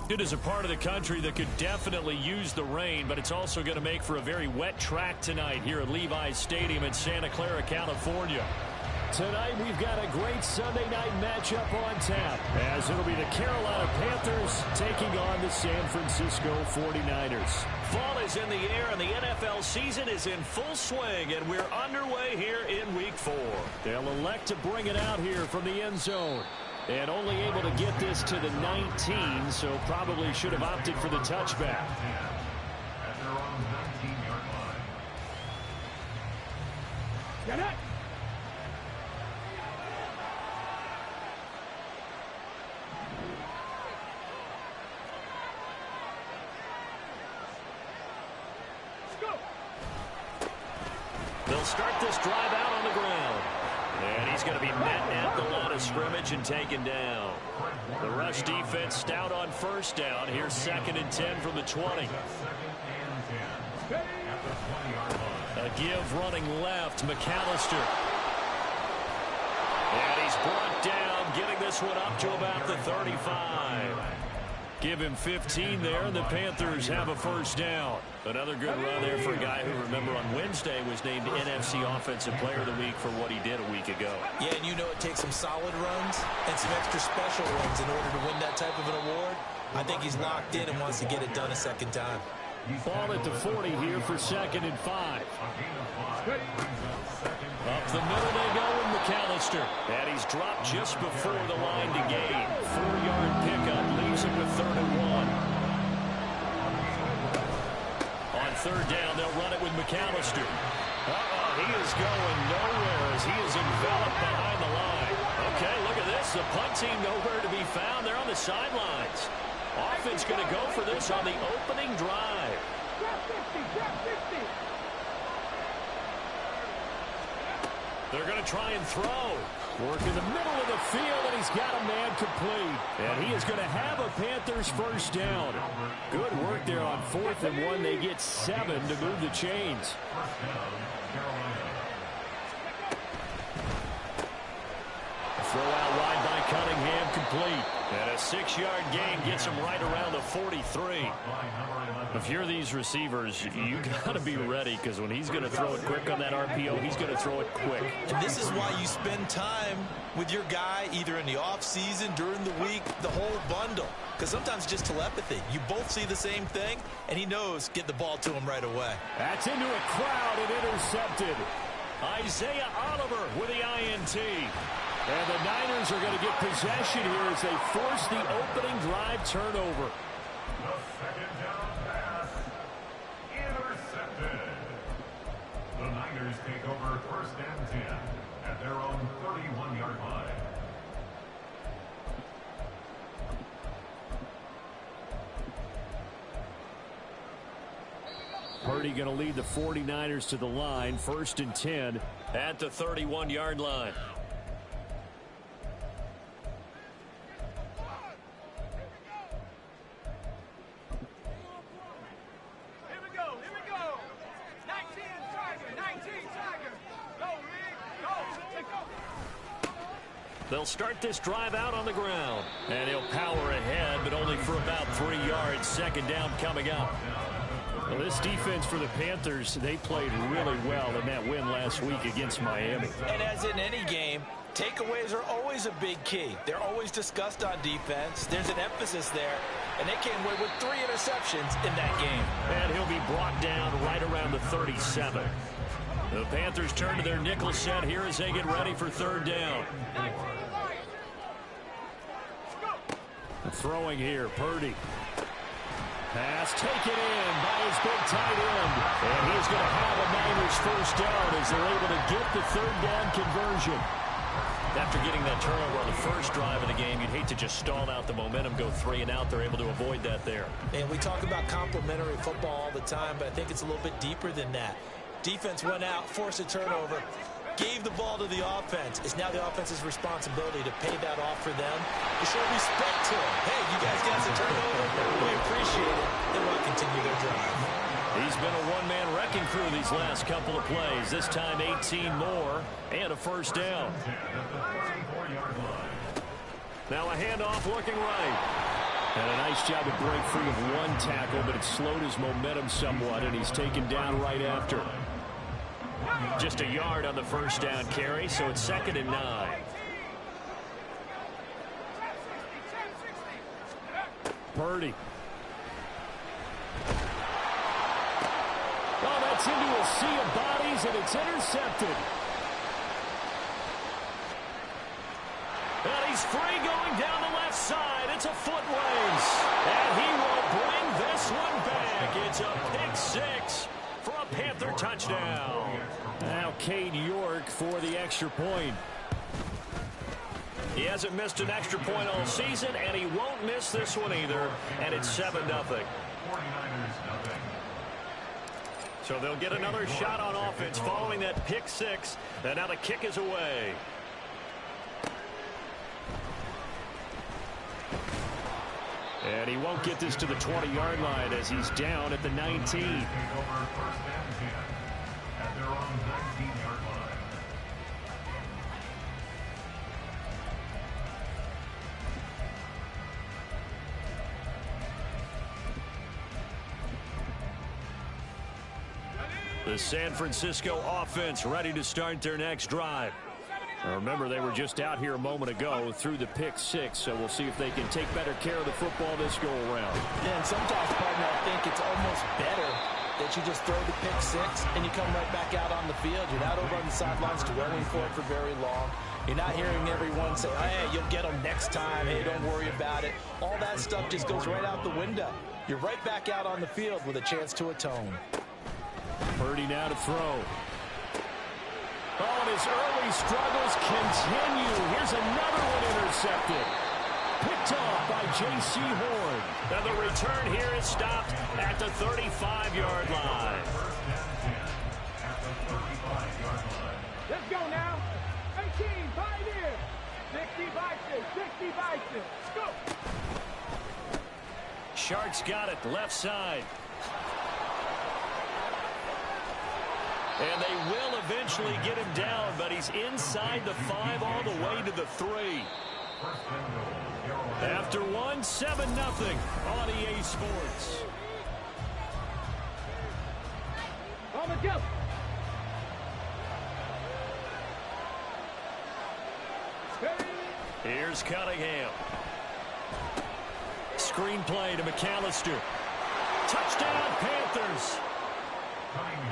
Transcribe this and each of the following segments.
It is a part of the country that could definitely use the rain, but it's also going to make for a very wet track tonight here at Levi's Stadium in Santa Clara, California. Tonight we've got a great Sunday night matchup on tap, as it'll be the Carolina Panthers taking on the San Francisco 49ers. Fall is in the air and the NFL season is in full swing, and we're underway here in Week 4. They'll elect to bring it out here from the end zone. And only able to get this to the 19, so probably should have opted for the touchback. Get it! They'll start this drive out on the ground. And he's going to be met at the line of scrimmage and taken down. The rush defense stout on first down. Here's 2nd and 10 from the 20. A give running left, McAllister. And he's brought down, getting this one up to about the 35. Give him 15 there, and the Panthers have a first down. Another good run there for a guy who, remember, on Wednesday was named NFC Offensive Player of the Week for what he did a week ago. Yeah, and you know it takes some solid runs and some extra special runs in order to win that type of an award. I think he's locked in and wants to get it done a second time. Ball at the 40 here for 2nd and 5. Up the middle they go with McAllister. And he's dropped just before the line to gain. 4-yard pickup leaves him with 3rd and 1. On 3rd down, they'll run it with McAllister. He is going nowhere as he is enveloped behind the line. Okay, look at this. The punt team nowhere to be found. They're on the sidelines. Offense going to go for this on the opening drive. They're going to try and throw. Work in the middle of the field, and he's got a man complete. And he is going to have a Panthers first down. Good work there on 4th and 1. They get 7 to move the chains. Throw out wide by Cunningham, complete. And a 6-yard gain gets him right around the 43. If you're these receivers, you got to be ready, because when he's going to throw it quick on that RPO, he's going to throw it quick. And this is why you spend time with your guy either in the offseason, during the week, the whole bundle. Because sometimes just telepathy. You both see the same thing, and he knows get the ball to him right away. That's into a crowd and intercepted. Isaiah Oliver with the INT. And the Niners are going to get possession here as they force the opening drive turnover. The 2nd down pass, intercepted. The Niners take over 1st and 10 at their own 31-yard line. Purdy going to lead the 49ers to the line, 1st and 10 at the 31-yard line. They'll start this drive out on the ground. And he'll power ahead, but only for about 3 yards. 2nd down coming up. Well, this defense for the Panthers, they played really well in that win last week against Miami. And as in any game, takeaways are always a big key. They're always discussed on defense. There's an emphasis there. And they came away with 3 interceptions in that game. And he'll be brought down right around the 37. The Panthers turn to their nickel set here as they get ready for 3rd down. Throwing here, Purdy. Pass taken in by his big tight end. And he's going to have a Niners first down as they're able to get the 3rd down conversion. After getting that turnover on the first drive of the game, you'd hate to just stall out the momentum, go 3 and out. They're able to avoid that there. And we talk about complementary football all the time, but I think it's a little bit deeper than that. Defense went out, forced a turnover, gave the ball to the offense. It's now the offense's responsibility to pay that off for them, to show respect to them. Hey, you guys got the turnover. We appreciate it. They want to continue their drive. He's been a one-man wrecking crew these last couple of plays. This time 18 more and a first down. Now a handoff looking right. And a nice job to break free of one tackle, but it slowed his momentum somewhat, and he's taken down right after. Just a yard on the first down carry, so it's 2nd and 9. Purdy. Oh, that's into a sea of bodies, and it's intercepted. And he's free going down the left side. It's a foot race. And he will bring this one back. It's a pick 6 for a Panther touchdown. Now Cade York for the extra point. He hasn't missed an extra point all season, and he won't miss this one either. And it's 7-0. So they'll get another shot on offense following that pick 6. And now the kick is away. And he won't get this to the 20-yard line as he's down at the 19. The San Francisco offense ready to start their next drive. Now remember, they were just out here a moment ago through the pick 6, so we'll see if they can take better care of the football this go-around. Yeah, and sometimes, partner, I think it's almost better that you just throw the pick 6 and you come right back out on the field. You're not over on the sidelines dwelling for it for very long. You're not hearing everyone say, hey, you'll get them next time. Hey, don't worry about it. All that stuff just goes right out the window. You're right back out on the field with a chance to atone. Purdy now to throw. Oh, and his early struggles continue. Here's another one intercepted. Picked off by J.C. Horn. And the return here is stopped at the 35-yard line. Let's go now. 18, 5 in. 60 by 6, 60 by 6. Go. Sharks got it left side. And they will eventually get him down, but he's inside the 5 all the way to the 3. After 1, 7-0 on EA Sports. On the jump. Here's Cunningham. Screenplay to McAllister. Touchdown, Panthers.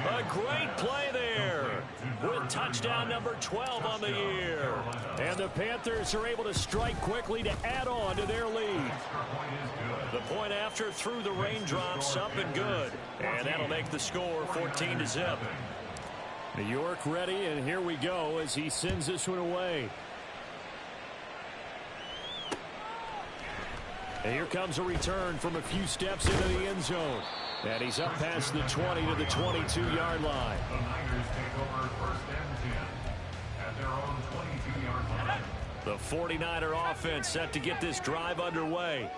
A great play there with touchdown number 12 on the year. And the Panthers are able to strike quickly to add on to their lead. The point after through the raindrops up and good. And that'll make the score 14-0. New York ready, and here we go as he sends this one away. And here comes a return from a few steps into the end zone. And he's up past the 20 to the 22-yard line. The Niners take over 1st and 10 at their own 22-yard line. The 49er offense set to get this drive underway.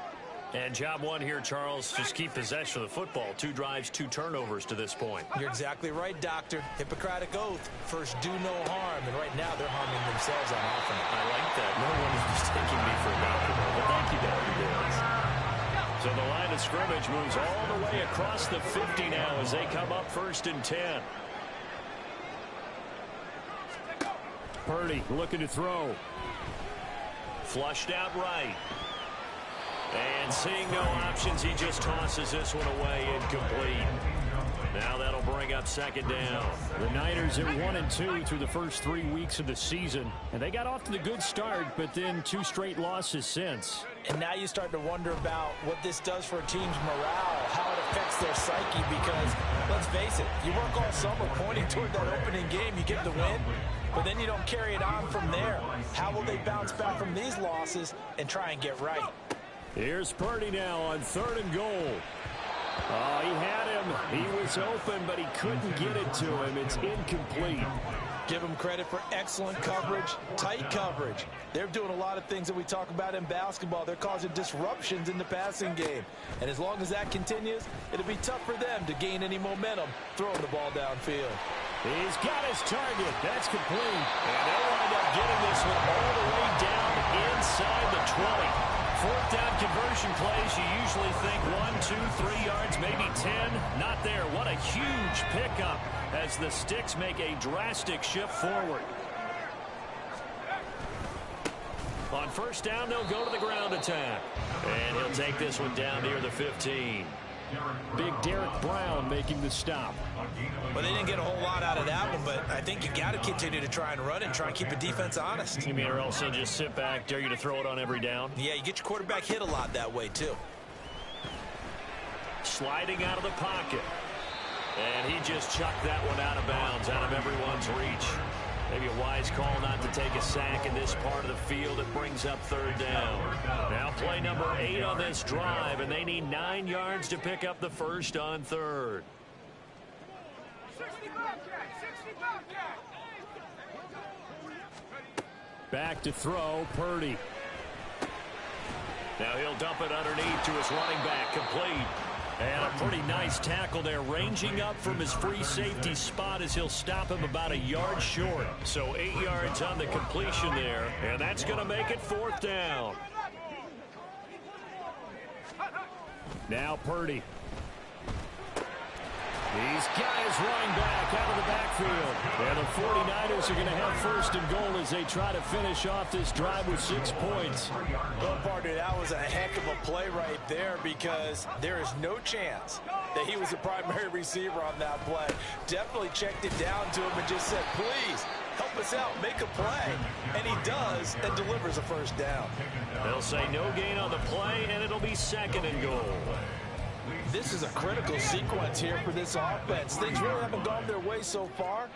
And job one here, Charles, just keep possession of the football. 2 drives, 2 turnovers to this point. You're exactly right, Doctor. Hippocratic oath. First, do no harm. And right now, they're harming themselves on offense. I like that. No one is mistaking me for a doctor. But thank you, Dr. Dillons. So the line of scrimmage moves all the way across the 50 now as they come up 1st and 10. Purdy looking to throw. Flushed out right. And seeing no options, he just tosses this one away incomplete. Now that'll bring up 2nd down. The Niners are 1-2 through the first 3 weeks of the season. And they got off to the good start, but then 2 straight losses since. And now you start to wonder about what this does for a team's morale, how it affects their psyche, because, let's face it, you work all summer pointing toward that opening game, you get the win, but then you don't carry it on from there. How will they bounce back from these losses and try and get right? Here's Purdy now on 3rd and goal. Oh, he had him. He was open, but he couldn't get it to him. It's incomplete. Give them credit for excellent coverage, tight coverage. They're doing a lot of things that we talk about in basketball. They're causing disruptions in the passing game. And as long as that continues, it'll be tough for them to gain any momentum throwing the ball downfield. He's got his target. That's complete. And they'll wind up getting this one all the way down inside the 20. fourth down conversion plays, you usually think 1, 2, 3 yards, maybe 10. Not there. What a huge pickup as the Sticks make a drastic shift forward. On first down, they'll go to the ground attack. And he'll take this one down near the 15. Big Derek Brown making the stop. Well, they didn't get a whole lot out of that one, but I think you got to continue to try and run and try and keep the defense honest. You mean or else they'll just sit back, dare you to throw it on every down? Yeah, you get your quarterback hit a lot that way, too. Sliding out of the pocket. And he just chucked that one out of bounds, out of everyone's reach. Maybe a wise call not to take a sack in this part of the field. It brings up third down. Now play number 8 on this drive, and they need 9 yards to pick up the first on third. 65 Jack, 65 Jack. Back to throw, Purdy. Now he'll dump it underneath to his running back, complete. And a pretty nice tackle there, ranging up from his free safety spot as he'll stop him about a yard short. So 8 yards on the completion there, and that's going to make it fourth down. Now Purdy. He's got his running back out of the backfield. And the 49ers are going to have first and goal as they try to finish off this drive with 6 points. Well, partner, that was a heck of a play right there because there is no chance that he was the primary receiver on that play. Definitely checked it down to him and just said, please, help us out, make a play. And he does and delivers a first down. They'll say no gain on the play, and it'll be second and goal. This is a critical sequence here for this offense. Things really haven't gone their way so far.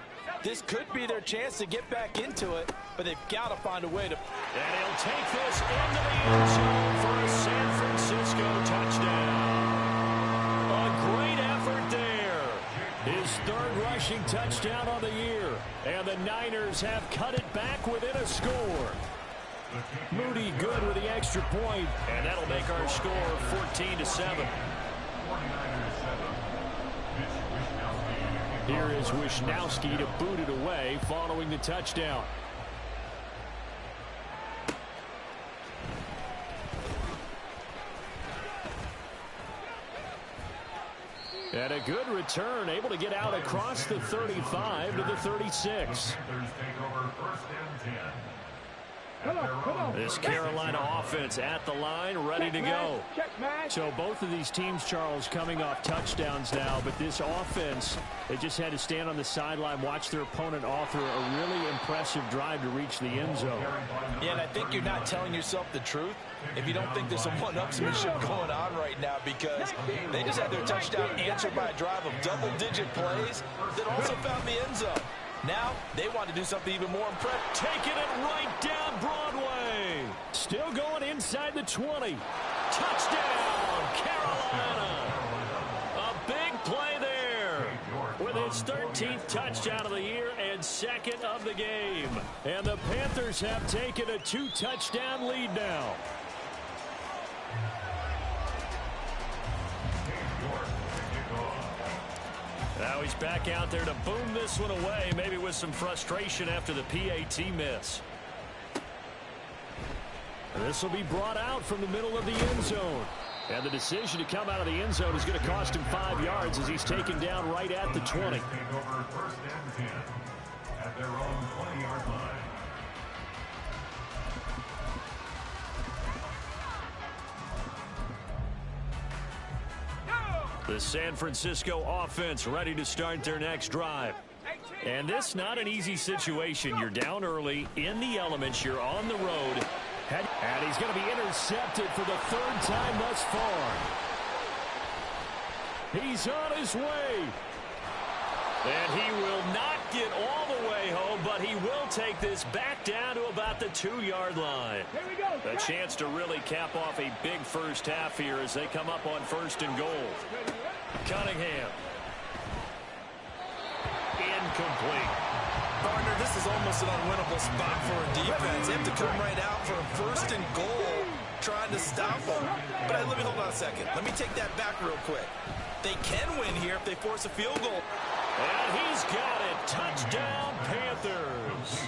This could be their chance to get back into it, but they've got to find a way to... And he'll take this into the end zone for a San Francisco touchdown. A great effort there. His third rushing touchdown on the year. And the Niners have cut it back within a score. Moody good with the extra point. And that'll make our score 14-7. Here is Wisnowski to boot it away following the touchdown. And a good return, able to get out across the 35 to the 36. This Carolina offense at the line, ready to go. So both of these teams, Charles, coming off touchdowns now, but this offense, they just had to stand on the sideline, watch their opponent author a really impressive drive to reach the end zone. Yeah, and I think you're not telling yourself the truth if you don't think there's some one-upsmanship going on right now, because they just had their touchdown answered by a drive of double-digit plays that also found the end zone. Now, they want to do something even more impressive. Taking it right down Broadway. Still going inside the 20. Touchdown, Carolina. A big play there with his 13th touchdown of the year and second of the game. And the Panthers have taken a 2-touchdown lead now. Now he's back out there to boom this one away, maybe with some frustration after the PAT miss. And this will be brought out from the middle of the end zone. And the decision to come out of the end zone is going to cost him 5 yards as he's taken down right at the 20. First and 10 at their own 20-yard line. The San Francisco offense ready to start their next drive. And this not an easy situation. You're down early, in the elements, you're on the road. And he's going to be intercepted for the third time thus far. He's on his way. And he will not get all the way home, but he will take this back down to about the 2-yard line. A chance to really cap off a big first half here as they come up on first and goal. Cunningham. Incomplete. Partner, this is almost an unwinnable spot for a defense. They have to come right out for a first and goal, trying to stop them. But let me hold on a second. Let me take that back real quick. They can win here if they force a field goal. And he's got it. Touchdown, Panthers.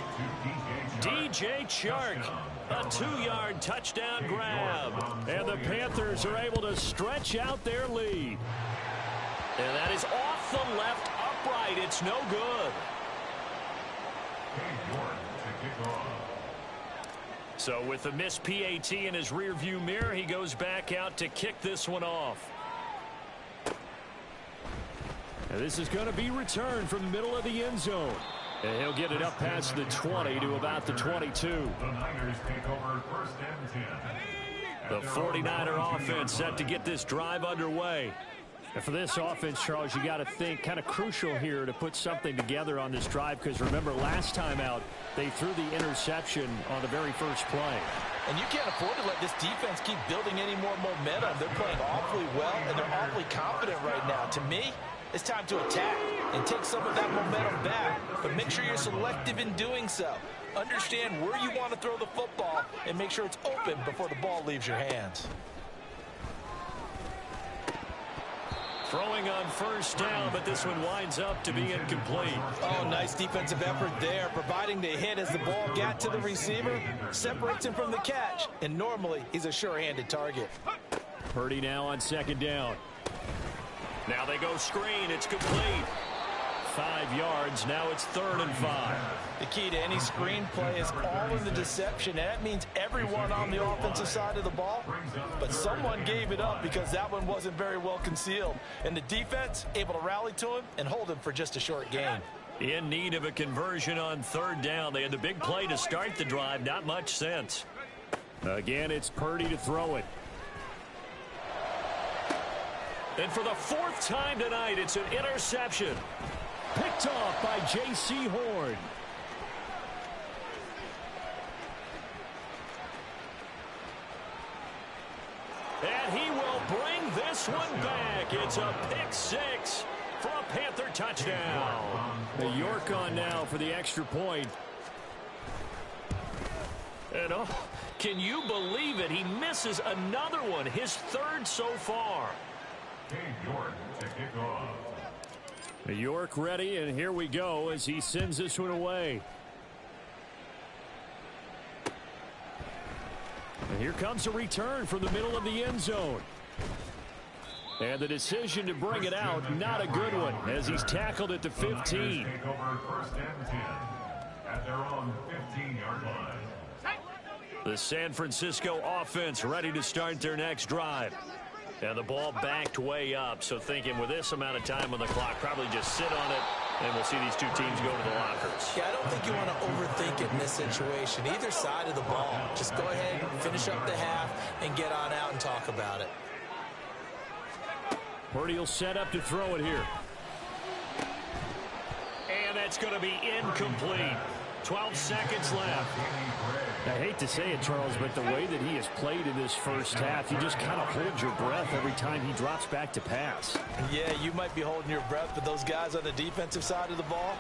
DJ Chark, a 2-yard touchdown grab. And the Panthers are able to stretch out their lead. And that is off the left upright. It's no good. So with the missed PAT in his rearview mirror, he goes back out to kick this one off. And this is going to be returned from the middle of the end zone. And he'll get it up past the 20 to about the 22. The Niners take over 1st and 10. The 49er offense set to get this drive underway. And for this offense, Charles, you got to think kind of crucial here to put something together on this drive, because remember last time out they threw the interception on the very first play. And you can't afford to let this defense keep building any more momentum. They're playing awfully well, and they're awfully confident right now. To me, it's time to attack and take some of that momentum back, but make sure you're selective in doing so. Understand where you want to throw the football and make sure it's open before the ball leaves your hands. Throwing on 1st down, but this one winds up to be incomplete. Oh, nice defensive effort there, providing the hit as the ball got to the receiver, separates him from the catch, and normally he's a sure-handed target. Purdy now on 2nd down. Now they go screen. It's complete. 5 yards. Now it's 3rd and 5. The key to any screenplay is all in the deception, and that means everyone on the offensive side of the ball, but someone gave it up because that one wasn't very well concealed, and the defense able to rally to him and hold him for just a short gain. In need of a conversion on 3rd down. They had the big play to start the drive. Not much sense. Again, it's Purdy to throw it. And for the 4th time tonight, it's an interception. Picked off by J.C. Horn. And he will bring this one back. It's a pick 6 for a Panther touchdown. The York on now for the extra point. And can you believe it? He misses another one, his 3rd so far. York to kick off. York ready, and here we go as he sends this one away. And here comes a return from the middle of the end zone. And the decision to bring it out, not a good one, as he's tackled at the 15. Take over 1st and 10 at their own 15-yard line. The San Francisco offense ready to start their next drive. And the ball backed way up, so thinking with this amount of time on the clock, probably just sit on it, and we'll see these two teams go to the lockers. Yeah, I don't think you want to overthink it in this situation. Either side of the ball, just go ahead, finish up the half, and get on out and talk about it. Purdy will set up to throw it here. And that's going to be incomplete. 12 seconds left. I hate to say it, Charles, but the way that he has played in this first half, you just kind of hold your breath every time he drops back to pass. Yeah, you might be holding your breath, but those guys on the defensive side of the ball,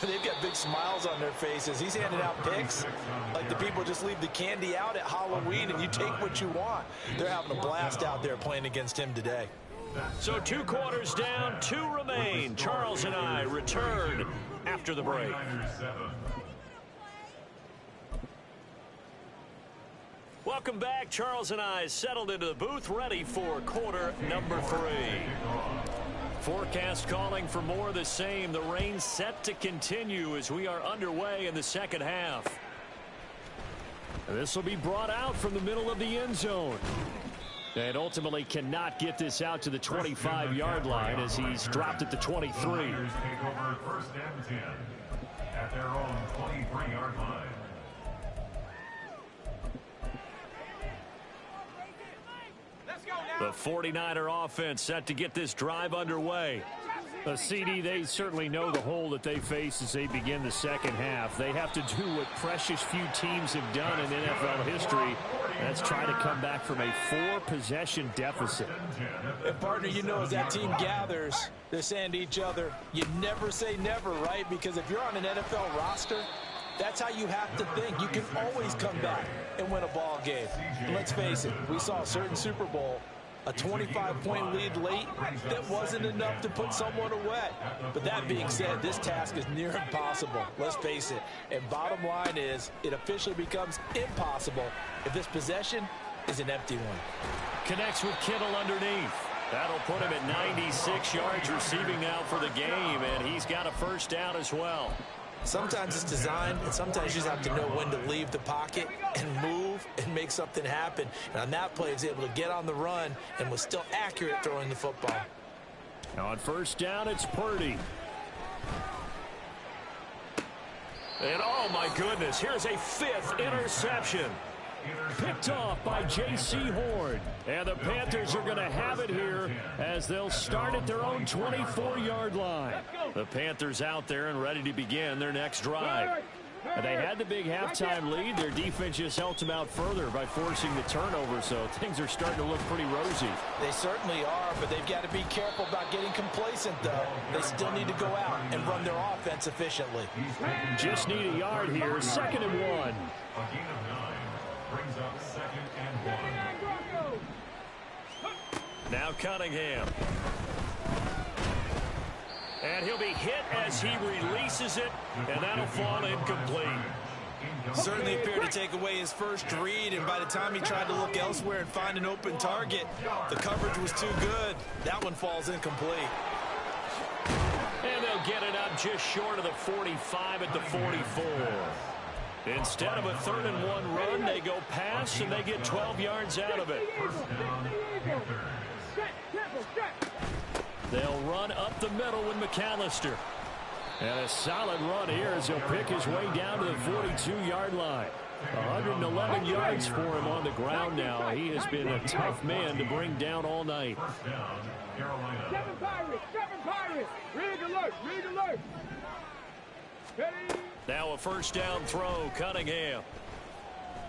they've got big smiles on their faces. He's handing out picks like the people just leave the candy out at Halloween and you take what you want. They're having a blast out there playing against him today. So 2 quarters down, 2 remain. Charles and I return after the break. Welcome back. Charles and I settled into the booth, ready for quarter number 3. Forecast calling for more of the same. The rain set to continue as we are underway in the second half. This will be brought out from the middle of the end zone. And ultimately cannot get this out to the 25-yard line as he's dropped at the 23. The Niners take over 1st and 10 at their own 23-yard line. The 49er offense set to get this drive underway. CD, they certainly know the hole that they face as they begin the second half. They have to do what precious few teams have done in NFL history. That's try to come back from a 4-possession deficit. And partner, you know, as that team gathers, they're saying to each other, you never say never, right? Because if you're on an NFL roster, that's how you have to think. You can always come back and win a ball game. But let's face it, we saw a certain Super Bowl A 25-point lead late, that wasn't enough to put someone away. But that being said, this task is near impossible. Let's face it. And bottom line is, it officially becomes impossible if this possession is an empty one. Connects with Kittle underneath. That'll put him at 96 yards receiving now for the game, and he's got a first down as well. Sometimes it's designed, and sometimes you just have to know when to leave the pocket and move and make something happen. And on that play, he was able to get on the run and was still accurate throwing the football. Now on first down, it's Purdy. And oh my goodness, here's a fifth interception. Picked off by J.C. Horn. And the Panthers are going to have it here as they'll start at their own 24-yard line. The Panthers out there and ready to begin their next drive. And they had the big halftime lead. Their defense just helped them out further by forcing the turnover, so things are starting to look pretty rosy. They certainly are, but they've got to be careful about getting complacent, though. They still need to go out and run their offense efficiently. Just need a yard here, 2nd and 1. A gain of 9 brings up 2nd and 1. Now Cunningham. And he'll be hit as he releases it, and that'll fall incomplete. Certainly appeared to take away his first read, and by the time he tried to look elsewhere and find an open target, the coverage was too good. That one falls incomplete. And they'll get it up just short of the 45 at the 44. Instead of a 3rd and 1 run, they go pass, and they get 12 yards out of it. They'll run up the middle with McAllister. And a solid run here as he'll pick his way down to the 42-yard line. 111 yards for him on the ground now. He has been a tough man to bring down all night. Seven Pirates. Rig alert. Ready? Now a first down throw, Cunningham.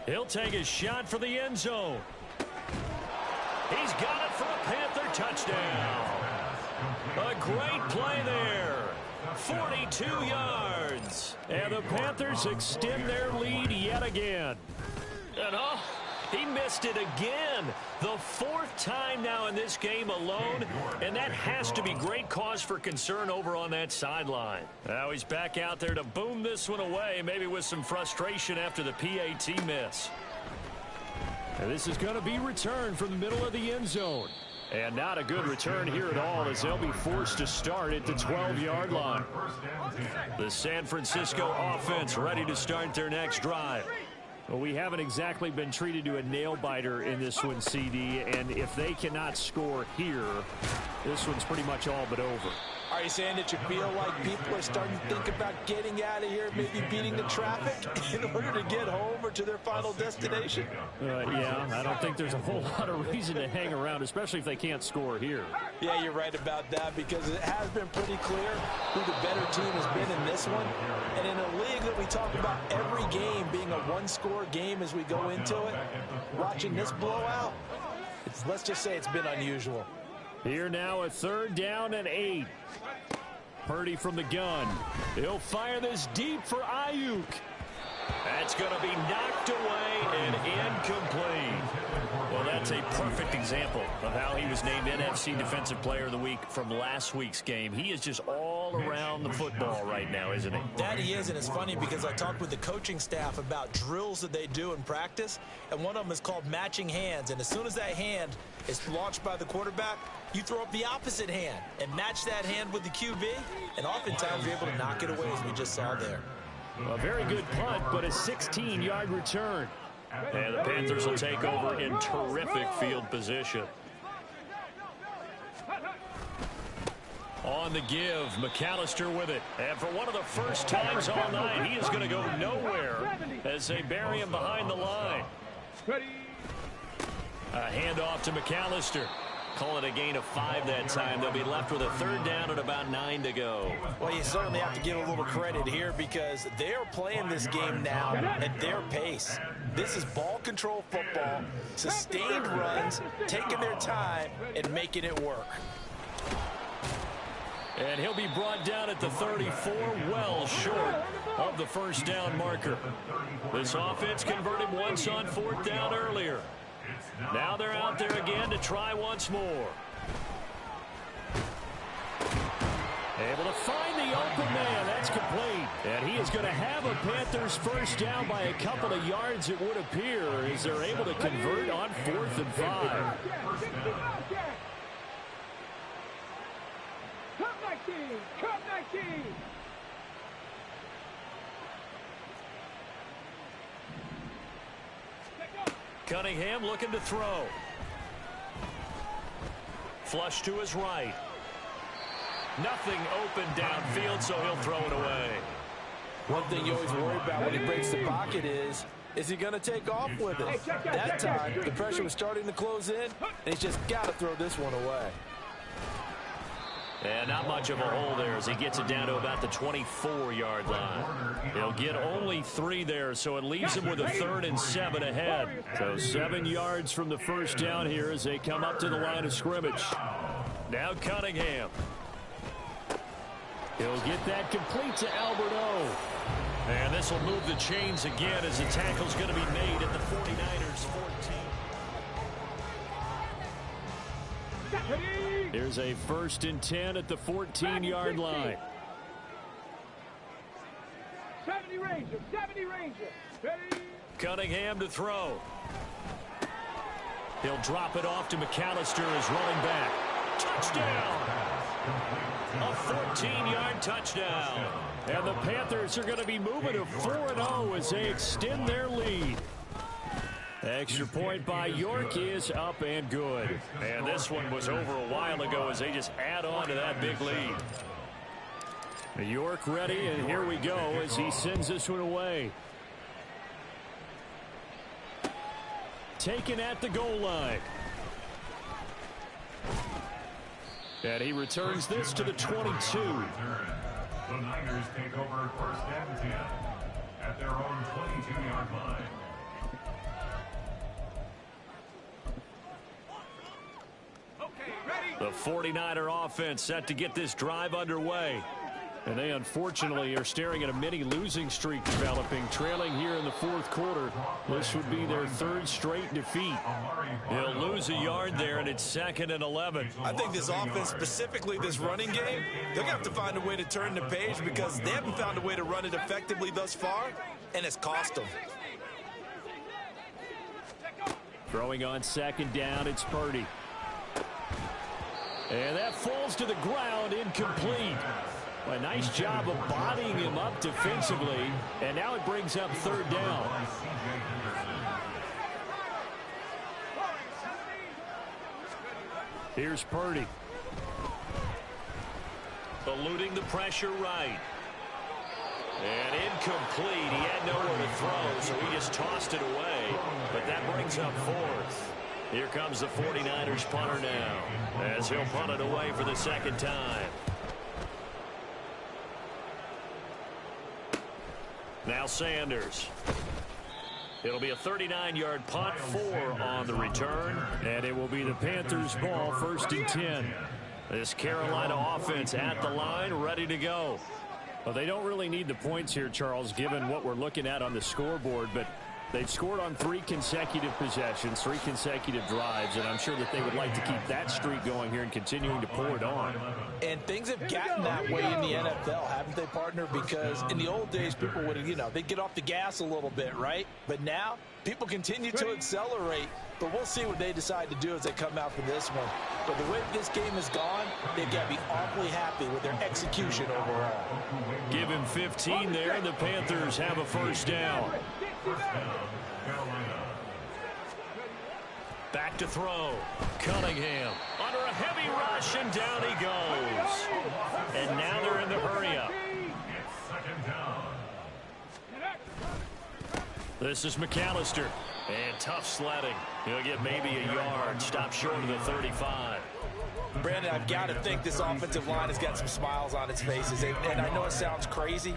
He'll take a shot for the end zone. He's got it for a Panther touchdown. A great play there. 42 yards. And the Panthers extend their lead yet again. And he missed it again. The 4th time now in this game alone, and that has to be great cause for concern over on that sideline. Now he's back out there to boom this one away, maybe with some frustration after the PAT miss. And this is going to be returned from the middle of the end zone. And not a good return here at all as they'll be forced to start at the 12-yard line. The San Francisco offense ready to start their next drive. Well, we haven't exactly been treated to a nail-biter in this one, CD, and if they cannot score here, this one's pretty much all but over. Are you saying that you feel like people are starting to think about getting out of here, maybe beating the traffic in order to get home or to their final destination? Yeah, I don't think there's a whole lot of reason to hang around, especially if they can't score here. Yeah, you're right about that because it has been pretty clear who the better team has been in this one. And in a league that we talk about every game being a one-score game as we go into it, watching this blowout, let's just say it's been unusual. Here now a 3rd down and 8. Purdy from the gun. He'll fire this deep for Ayuk. That's going to be knocked away and incomplete. Well, that's a perfect example of how he was named NFC Defensive Player of the Week from last week's game. He is just all around the football right now, isn't he? That he is, and it's funny because I talked with the coaching staff about drills that they do in practice, and one of them is called matching hands. And as soon as that hand is launched by the quarterback, you throw up the opposite hand and match that hand with the QB, and oftentimes you're able to knock it away as we just saw there. A very good punt, but a 16-yard return. And the Panthers will take over in terrific field position. On the give, McAllister with it. And for one of the first times all night, he is going to go nowhere as they bury him behind the line. A handoff to McAllister. Call it a gain of 5 that time. They'll be left with a 3rd down and about 9 to go. Well, you certainly have to give a little credit here because they're playing this game now at their pace. This is ball control football, sustained runs, taking their time, and making it work. And he'll be brought down at the 34, well short of the first down marker. This offense converted once on 4th down earlier. Now they're out there again to try once more. Able to find the open man. That's complete. And he is going to have a Panthers first down by a couple of yards, it would appear, as they're able to convert on 4th and 5. Come 19. Cunningham looking to throw. Flush to his right. Nothing open downfield, so he'll throw it away. One thing you always worry about when he breaks the pocket is he going to take off with it? That time, the pressure was starting to close in, and he's just got to throw this one away. And not much of a hole there as he gets it down to about the 24-yard line. He'll get only 3 there, so it leaves him with a 3rd and 7 ahead. So 7 yards from the first down here as they come up to the line of scrimmage. Now Cunningham. He'll get that complete to Alberto. And this will move the chains again as the tackle's going to be made at the 49ers 14. Here's a 1st and 10 at the 14-yard line. 70 Ranger, 70 Ranger. Cunningham to throw. He'll drop it off to McAllister as running back. Touchdown! A 14-yard touchdown. And the Panthers are going to be moving to 4-0 as they extend their lead. Extra point by York is up and good. And this one was over a while ago as they just add on to that big lead. York ready, and here we go as he sends this one away. Taken at the goal line. And he returns this to the 22. The Niners take over 1st and 10 at their own 22-yard line. The 49er offense set to get this drive underway. And they unfortunately are staring at a mini losing streak developing, trailing here in the 4th quarter. This would be their 3rd straight defeat. They'll lose a yard there, and it's 2nd and 11. I think this offense, specifically this running game, they're going to have to find a way to turn the page because they haven't found a way to run it effectively thus far, and it's cost them. Throwing on 2nd down, it's Purdy. And that falls to the ground, incomplete. A nice job of bodying him up defensively, and now it brings up 3rd down. Here's Purdy. Eluding the pressure right. And incomplete. He had nowhere to throw, so he just tossed it away. But that brings up 4th. Here comes the 49ers punter now, as he'll punt it away for the 2nd time. Now Sanders. It'll be a 39-yard punt, 4 on the return, and it will be the Panthers' ball, 1st and 10. This Carolina offense at the line, ready to go. Well, they don't really need the points here, Charles, given what we're looking at on the scoreboard, but they've scored on 3 consecutive possessions, 3 consecutive drives, and I'm sure that they would like to keep that streak going here and continuing to pour it on. And things have gotten that way in the NFL, haven't they, partner? Because in the old days, people would, they'd get off the gas a little bit, right? But now, people continue to accelerate, but we'll see what they decide to do as they come out for this one. But the way this game has gone, they've got to be awfully happy with their execution overall. Give him 15 there, and the Panthers have a 1st down. Back to throw. Cunningham under a heavy rush, and down he goes. And now they're in the hurry-up. This is McAllister. And tough sledding. He'll get maybe a yard. Stop short of the 35. Brandon, I've got to think this offensive line has got some smiles on its faces. And I know it sounds crazy,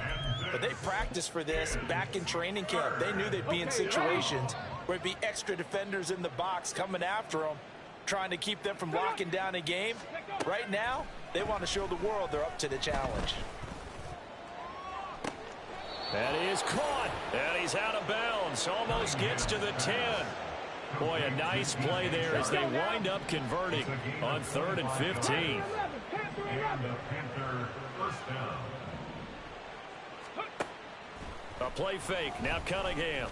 but they practiced for this back in training camp. They knew they'd be in situations where it'd be extra defenders in the box coming after them, trying to keep them from locking down a game. Right now, they want to show the world they're up to the challenge. That is caught, and he's out of bounds. Almost gets to the 10. Boy, a nice play there as they wind up converting on 3rd and 15. And the Panther first down. A play fake. Now Cunningham.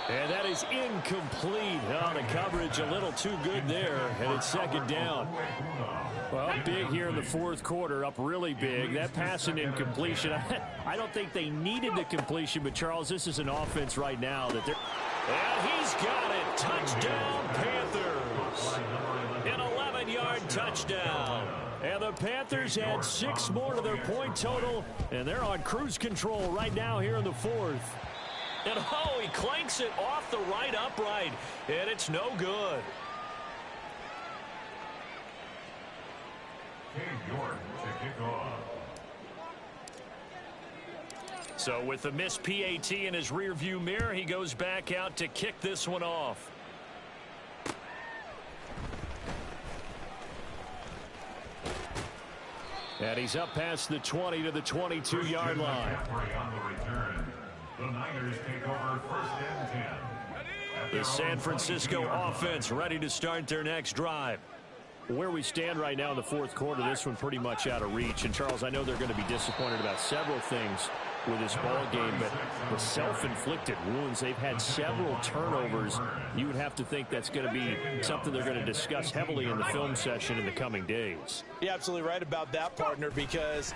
And that is incomplete. Oh, the coverage a little too good there, and it's 2nd down. Well, big here in the 4th quarter, up really big. That pass and incompletion, I don't think they needed the completion, but, Charles, this is an offense right now that they're... And he's got it. Touchdown, Panthers. An 11-yard touchdown. And the Panthers add 6 more to their point total, and they're on cruise control right now here in the 4th. And, oh, he clanks it off the right upright, and it's no good. York to kick off. So with the missed PAT in his rearview mirror, he goes back out to kick this one off. And he's up past the 20 to the 22-yard line. On the return. The Niners take over 1st and 10. The San Francisco offense ready to start their next drive. Where we stand right now in the 4th quarter, this one pretty much out of reach. And, Charles, I know they're going to be disappointed about several things with this ball game, but the self-inflicted wounds, they've had several turnovers. You would have to think that's going to be something they're going to discuss heavily in the film session in the coming days. You're absolutely right about that, partner, because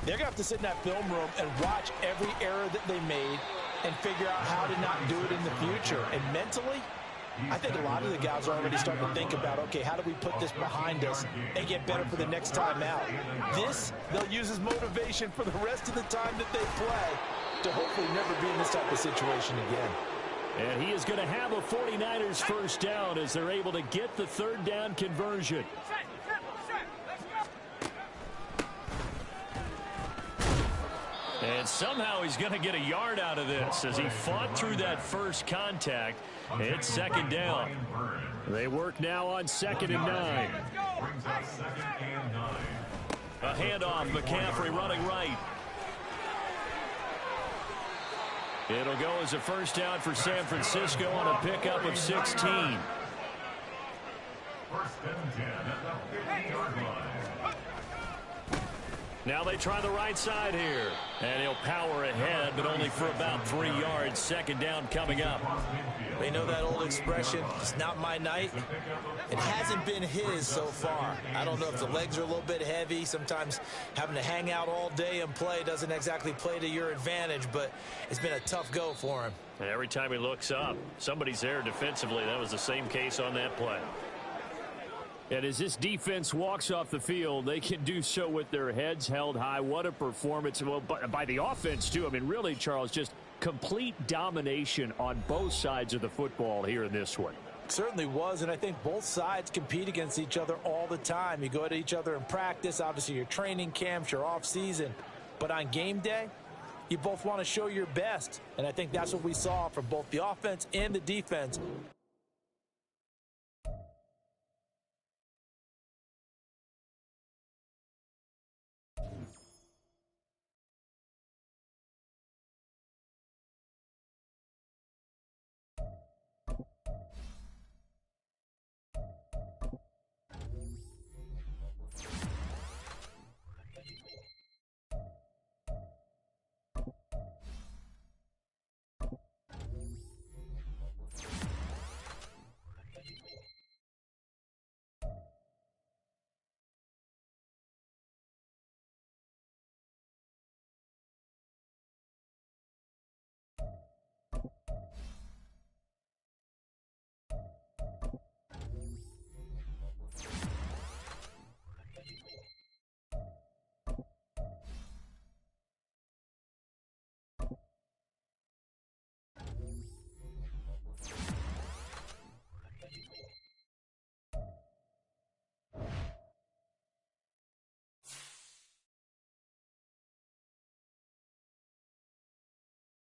they're going to have to sit in that film room and watch every error that they made and figure out how to not do it in the future. And mentally, I think a lot of the guys are already starting to think about, okay, how do we put this behind us and get better for the next time out? This, they'll use as motivation for the rest of the time that they play to hopefully never be in this type of situation again. And he is going to have a 49ers first down as they're able to get the 3rd down conversion. And somehow he's going to get a yard out of this as he fought through that first contact. It's 2nd down. They work now on 2nd and 9. Brings up 2nd and 9. A handoff, McCaffrey running right. It'll go as a first down for San Francisco on a pickup of 16. 1st and 10 at the 50-yard line. Now they try the right side here. And he'll power ahead, but only for about 3 yards. 2nd down coming up. They know that old expression, it's not my night. It hasn't been his so far. I don't know if the legs are a little bit heavy. Sometimes having to hang out all day and play doesn't exactly play to your advantage, but it's been a tough go for him. And every time he looks up, somebody's there defensively. That was the same case on that play. And as this defense walks off the field, they can do so with their heads held high. What a performance. Well, by the offense, too. I mean, really, Charles, just complete domination on both sides of the football here in this one. Certainly was, and I think both sides compete against each other all the time. You go at each other in practice, obviously your training camps, your off-season. But on game day, you both want to show your best. And I think that's what we saw from both the offense and the defense